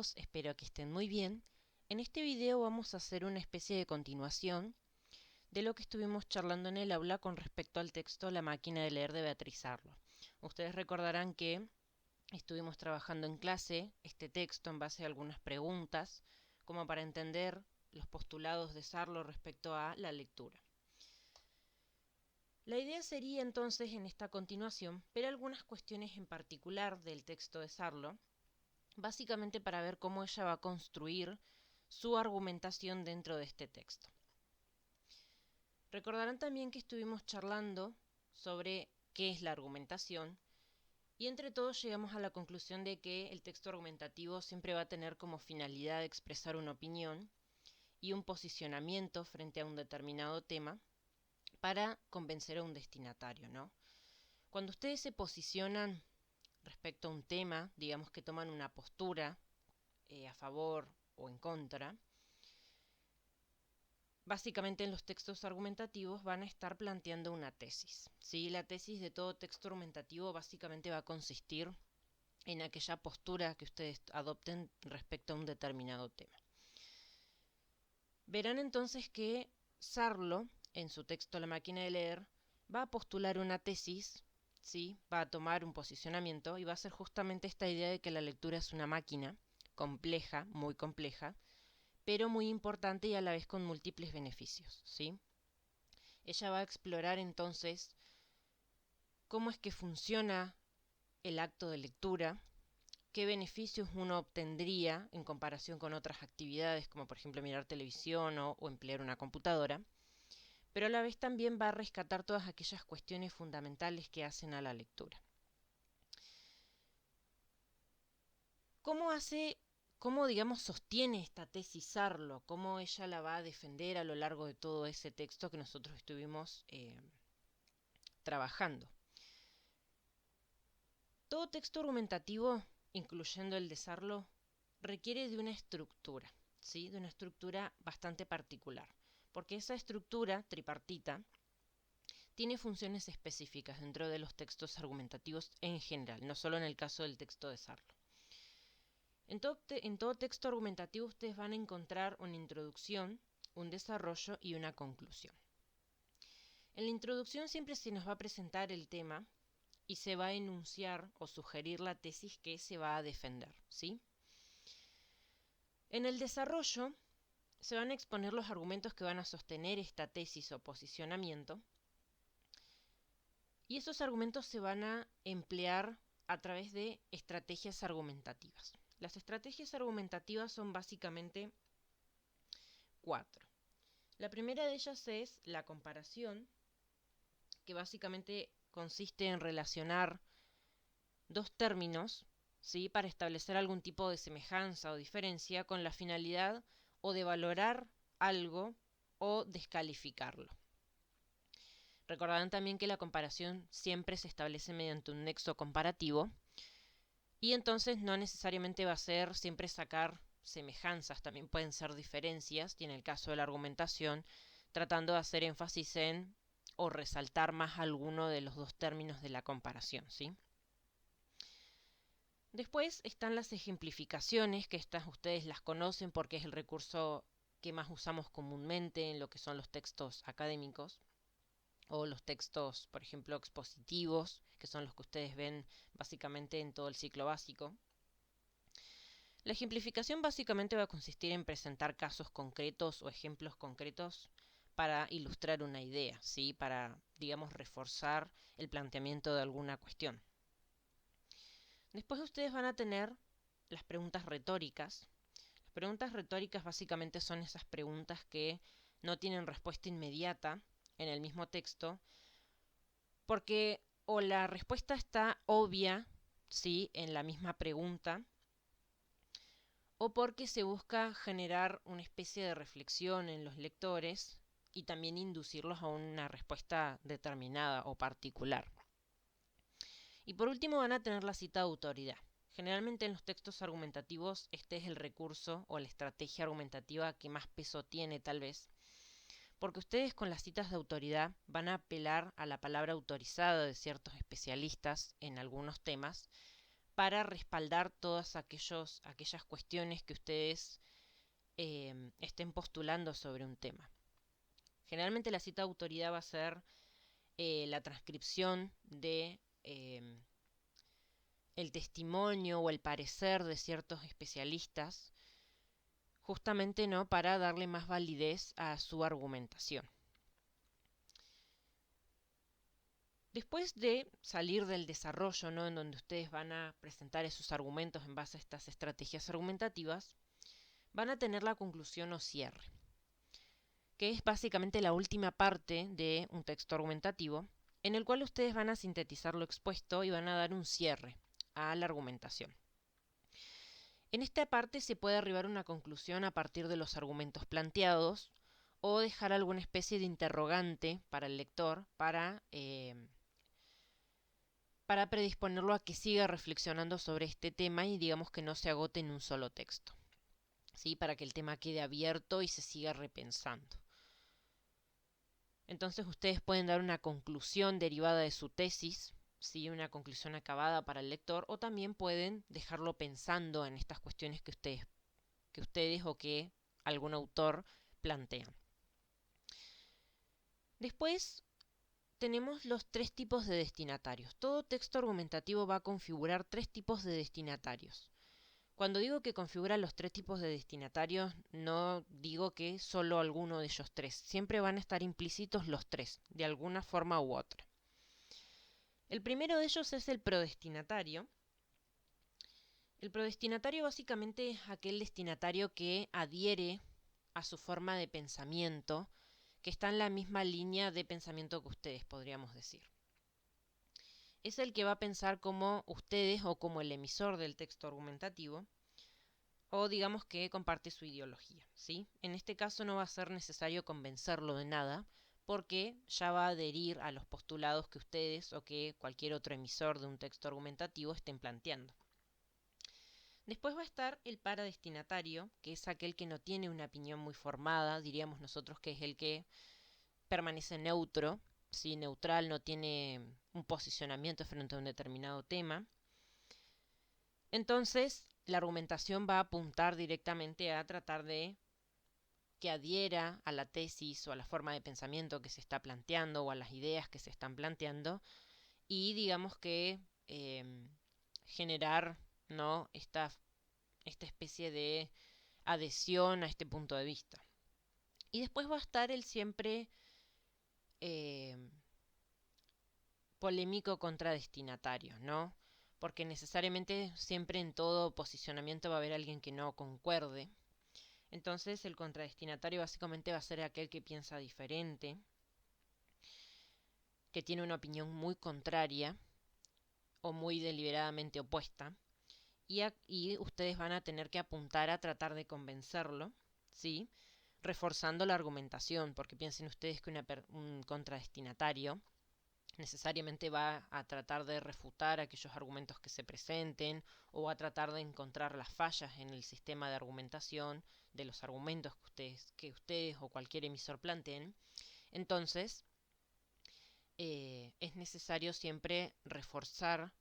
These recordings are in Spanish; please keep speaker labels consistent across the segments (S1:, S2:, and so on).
S1: todos, espero que estén muy bien. En este video vamos a hacer una especie de continuación de lo que estuvimos charlando en el aula con respecto al texto La máquina de leer de Beatriz Arlo. Ustedes recordarán que estuvimos trabajando en clase este texto en base a algunas preguntas, como para entender los postulados de Sarlo respecto a la lectura. La idea sería entonces en esta continuación ver algunas cuestiones en particular del texto de Sarlo, básicamente para ver cómo ella va a construir su argumentación dentro de este texto. Recordarán también que estuvimos charlando sobre qué es la argumentación y entre todos llegamos a la conclusión de que el texto argumentativo siempre va a tener como finalidad expresar una opinión y un posicionamiento frente a un determinado tema para convencer a un destinatario, ¿no? Cuando ustedes se posicionan respecto a un tema, digamos que toman una postura a favor o en contra, básicamente en los textos argumentativos van a estar planteando una tesis, ¿sí? La tesis de todo texto argumentativo básicamente va a consistir en aquella postura que ustedes adopten respecto a un determinado tema. Verán entonces que Sarlo, en su texto La máquina de leer, va a postular una tesis, ¿sí? Va a tomar un posicionamiento y va a hacer justamente esta idea de que la lectura es una máquina compleja, muy compleja, pero muy importante y a la vez con múltiples beneficios, ¿sí? Ella va a explorar entonces cómo es que funciona el acto de lectura, qué beneficios uno obtendría en comparación con otras actividades, como por ejemplo mirar televisión o emplear una computadora, pero a la vez también va a rescatar todas aquellas cuestiones fundamentales que hacen a la lectura. ¿Cómo digamos sostiene esta tesis Sarlo? ¿Cómo ella la va a defender a lo largo de todo ese texto que nosotros estuvimos trabajando? Todo texto argumentativo, incluyendo el de Sarlo, requiere de una estructura, ¿sí? De una estructura bastante particular, porque esa estructura tripartita tiene funciones específicas dentro de los textos argumentativos en general, no solo en el caso del texto de Sarlo. En todo texto argumentativo ustedes van a encontrar una introducción, un desarrollo y una conclusión. En la introducción siempre se nos va a presentar el tema y se va a enunciar o sugerir la tesis que se va a defender, ¿sí? En el desarrollo se van a exponer los argumentos que van a sostener esta tesis o posicionamiento y esos argumentos se van a emplear a través de estrategias argumentativas. Las estrategias argumentativas son básicamente 4. La primera de ellas es la comparación, que básicamente consiste en relacionar dos términos, ¿sí? Para establecer algún tipo de semejanza o diferencia con la finalidad o de valorar algo o descalificarlo. Recordarán también que la comparación siempre se establece mediante un nexo comparativo y entonces no necesariamente va a ser siempre sacar semejanzas, también pueden ser diferencias y en el caso de la argumentación tratando de hacer énfasis en o resaltar más alguno de los dos términos de la comparación, ¿sí? Después están las ejemplificaciones, que estas ustedes las conocen porque es el recurso que más usamos comúnmente en lo que son los textos académicos o los textos, por ejemplo, expositivos, que son los que ustedes ven básicamente en todo el ciclo básico. La ejemplificación básicamente va a consistir en presentar casos concretos o ejemplos concretos para ilustrar una idea, ¿sí? Para, digamos, reforzar el planteamiento de alguna cuestión. Después ustedes van a tener las preguntas retóricas. Las preguntas retóricas básicamente son esas preguntas que no tienen respuesta inmediata en el mismo texto, porque o la respuesta está obvia, ¿sí? En la misma pregunta, o porque se busca generar una especie de reflexión en los lectores y también inducirlos a una respuesta determinada o particular. Y por último van a tener la cita de autoridad. Generalmente en los textos argumentativos este es el recurso o la estrategia argumentativa que más peso tiene tal vez, porque ustedes con las citas de autoridad van a apelar a la palabra autorizada de ciertos especialistas en algunos temas para respaldar todas aquellas cuestiones que ustedes estén postulando sobre un tema. Generalmente la cita de autoridad va a ser la transcripción de el testimonio o el parecer de ciertos especialistas, justamente no para darle más validez a su argumentación. Después de salir del desarrollo, ¿no?, en donde ustedes van a presentar esos argumentos en base a estas estrategias argumentativas, van a tener la conclusión o cierre, que es básicamente la última parte de un texto argumentativo, en el cual ustedes van a sintetizar lo expuesto y van a dar un cierre a la argumentación. En esta parte se puede arribar a una conclusión a partir de los argumentos planteados o dejar alguna especie de interrogante para el lector para predisponerlo a que siga reflexionando sobre este tema y digamos que no se agote en un solo texto, ¿sí?, para que el tema quede abierto y se siga repensando. Entonces ustedes pueden dar una conclusión derivada de su tesis, ¿sí?, una conclusión acabada para el lector, o también pueden dejarlo pensando en estas cuestiones que ustedes o que algún autor plantean. Después tenemos los tres tipos de destinatarios. Todo texto argumentativo va a configurar tres tipos de destinatarios. Cuando digo que configura los tres tipos de destinatarios, no digo que solo alguno de ellos tres. Siempre van a estar implícitos los tres, de alguna forma u otra. El primero de ellos es el prodestinatario. El prodestinatario básicamente es aquel destinatario que adhiere a su forma de pensamiento, que está en la misma línea de pensamiento que ustedes, podríamos decir. Es el que va a pensar como ustedes o como el emisor del texto argumentativo, o digamos que comparte su ideología, ¿sí? En este caso no va a ser necesario convencerlo de nada, porque ya va a adherir a los postulados que ustedes o que cualquier otro emisor de un texto argumentativo estén planteando. Después va a estar el paradestinatario, que es aquel que no tiene una opinión muy formada, diríamos nosotros que es el que permanece neutro, ¿sí?, neutral, no tiene un posicionamiento frente a un determinado tema. Entonces, la argumentación va a apuntar directamente a tratar de que adhiera a la tesis o a la forma de pensamiento que se está planteando o a las ideas que se están planteando y digamos que generar, ¿no?, esta especie de adhesión a este punto de vista. Y después va a estar el siempre polémico contradestinatario, ¿no? Porque necesariamente siempre en todo posicionamiento va a haber alguien que no concuerde. Entonces el contradestinatario básicamente va a ser aquel que piensa diferente, que tiene una opinión muy contraria o muy deliberadamente opuesta, y ustedes van a tener que apuntar a tratar de convencerlo, ¿sí?, reforzando la argumentación, porque piensen ustedes que un contradestinatario necesariamente va a tratar de refutar aquellos argumentos que se presenten o a tratar de encontrar las fallas en el sistema de argumentación de los argumentos que ustedes o cualquier emisor planteen. Entonces, es necesario siempre reforzar,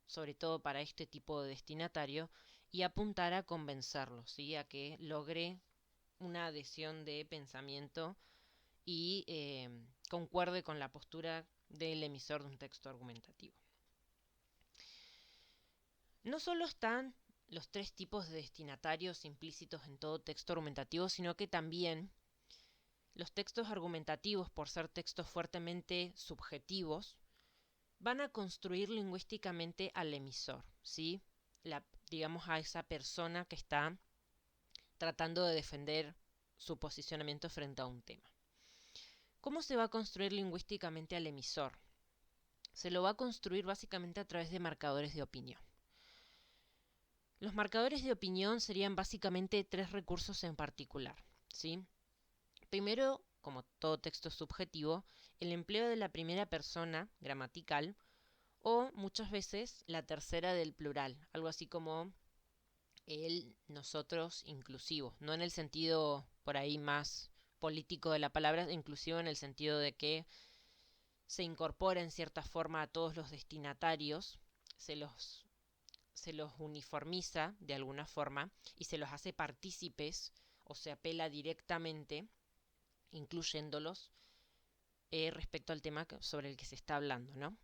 S1: sobre todo para este tipo de destinatario, y apuntar a convencerlo, ¿sí?, a que logre una adhesión de pensamiento y concuerde con la postura del emisor de un texto argumentativo. No solo están los tres tipos de destinatarios implícitos en todo texto argumentativo, sino que también los textos argumentativos, por ser textos fuertemente subjetivos, van a construir lingüísticamente al emisor, ¿sí?, digamos a esa persona que está tratando de defender su posicionamiento frente a un tema. ¿Cómo se va a construir lingüísticamente al emisor? Se lo va a construir básicamente a través de marcadores de opinión. Los marcadores de opinión serían básicamente tres recursos en particular, ¿sí? Primero, como todo texto subjetivo, el empleo de la primera persona gramatical o muchas veces la tercera del plural, algo así como el nosotros inclusivo, no en el sentido por ahí más político de la palabra, inclusivo en el sentido de que se incorpora en cierta forma a todos los destinatarios, se se los uniformiza de alguna forma y se los hace partícipes o se apela directamente, incluyéndolos respecto al tema sobre el que se está hablando, ¿no?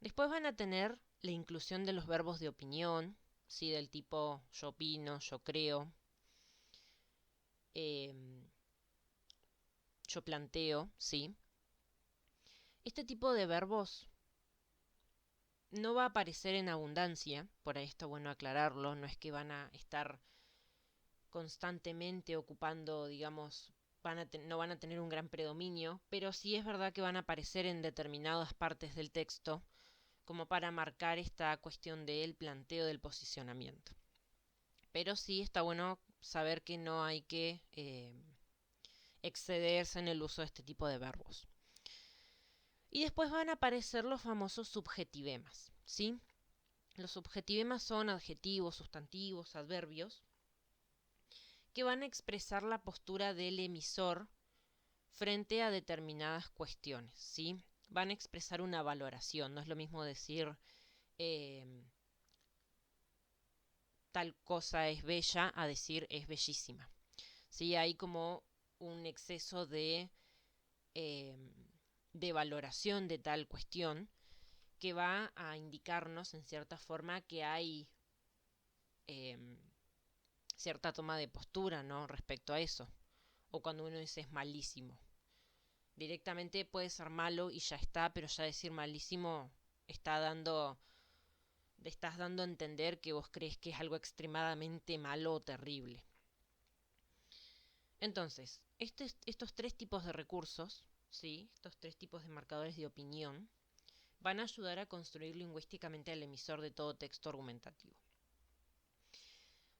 S1: Después van a tener la inclusión de los verbos de opinión, ¿sí? Del tipo yo opino, yo creo, yo planteo, ¿sí? Este tipo de verbos no va a aparecer en abundancia, por ahí está bueno aclararlo, no es que van a estar constantemente ocupando, digamos, no van a tener un gran predominio, pero sí es verdad que van a aparecer en determinadas partes del texto, como para marcar esta cuestión del planteo del posicionamiento. Pero sí está bueno saber que no hay que excederse en el uso de este tipo de verbos. Y después van a aparecer los famosos subjetivemas, ¿sí? Los subjetivemas son adjetivos, sustantivos, adverbios, que van a expresar la postura del emisor frente a determinadas cuestiones, ¿sí? Van a expresar una valoración, no es lo mismo decir tal cosa es bella a decir es bellísima, ¿sí? Hay como un exceso de valoración de tal cuestión que va a indicarnos en cierta forma que hay cierta toma de postura, ¿no? Respecto a eso. O cuando uno dice es malísimo. Directamente puede ser malo y ya está, pero ya decir malísimo estás dando a entender que vos crees que es algo extremadamente malo o terrible. Entonces, estos tres tipos de recursos, ¿sí? Estos tres tipos de marcadores de opinión, van a ayudar a construir lingüísticamente al emisor de todo texto argumentativo.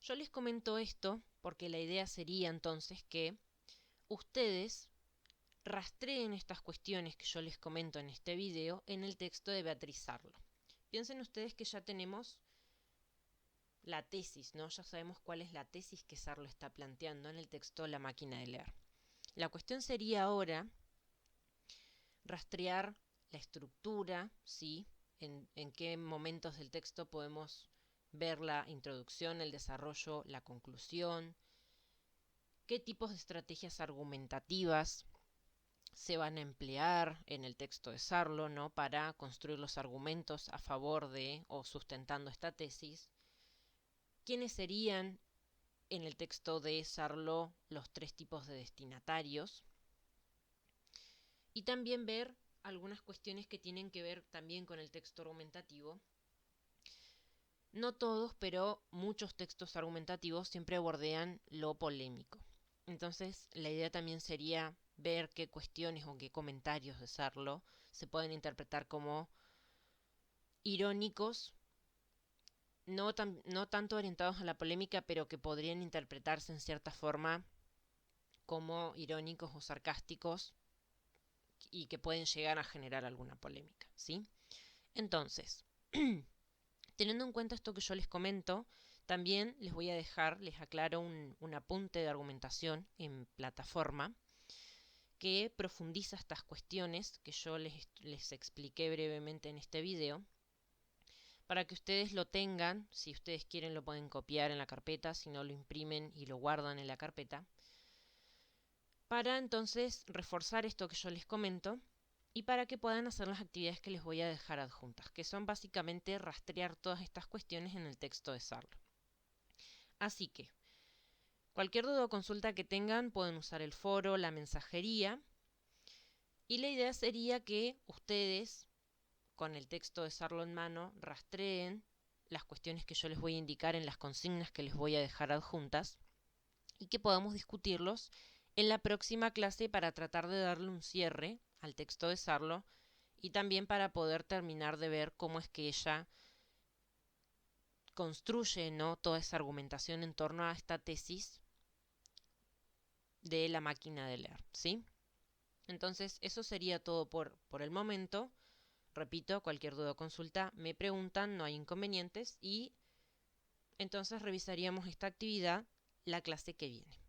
S1: Yo les comento esto porque la idea sería entonces que ustedes rastreen estas cuestiones que yo les comento en este video en el texto de Beatriz Sarlo. Piensen ustedes que ya tenemos la tesis, ¿no? Ya sabemos cuál es la tesis que Sarlo está planteando en el texto La máquina de leer. La cuestión sería ahora rastrear la estructura, ¿sí? En qué momentos del texto podemos ver la introducción, el desarrollo, la conclusión, qué tipos de estrategias argumentativas se van a emplear en el texto de Sarlo, ¿no? Para construir los argumentos a favor de o sustentando esta tesis. ¿Quiénes serían en el texto de Sarlo los tres tipos de destinatarios? Y también ver algunas cuestiones que tienen que ver también con el texto argumentativo. No todos, pero muchos textos argumentativos siempre bordean lo polémico. Entonces, la idea también sería ver qué cuestiones o qué comentarios de Sarlo se pueden interpretar como irónicos, no tanto orientados a la polémica, pero que podrían interpretarse en cierta forma como irónicos o sarcásticos y que pueden llegar a generar alguna polémica, ¿sí? Entonces, teniendo en cuenta esto que yo les comento, también les aclaro un apunte de argumentación en plataforma que profundiza estas cuestiones que yo les expliqué brevemente en este video, para que ustedes lo tengan. Si ustedes quieren lo pueden copiar en la carpeta, si no lo imprimen y lo guardan en la carpeta, para entonces reforzar esto que yo les comento y para que puedan hacer las actividades que les voy a dejar adjuntas, que son básicamente rastrear todas estas cuestiones en el texto de Sarlo. Así que, cualquier duda o consulta que tengan pueden usar el foro, la mensajería, y la idea sería que ustedes, con el texto de Sarlo en mano, rastreen las cuestiones que yo les voy a indicar en las consignas que les voy a dejar adjuntas y que podamos discutirlos en la próxima clase para tratar de darle un cierre al texto de Sarlo y también para poder terminar de ver cómo es que ella construye, ¿no?, toda esa argumentación en torno a esta tesis de la máquina de leer, ¿sí? Entonces, eso sería todo por el momento. Repito, cualquier duda o consulta me preguntan, no hay inconvenientes, y entonces revisaríamos esta actividad la clase que viene.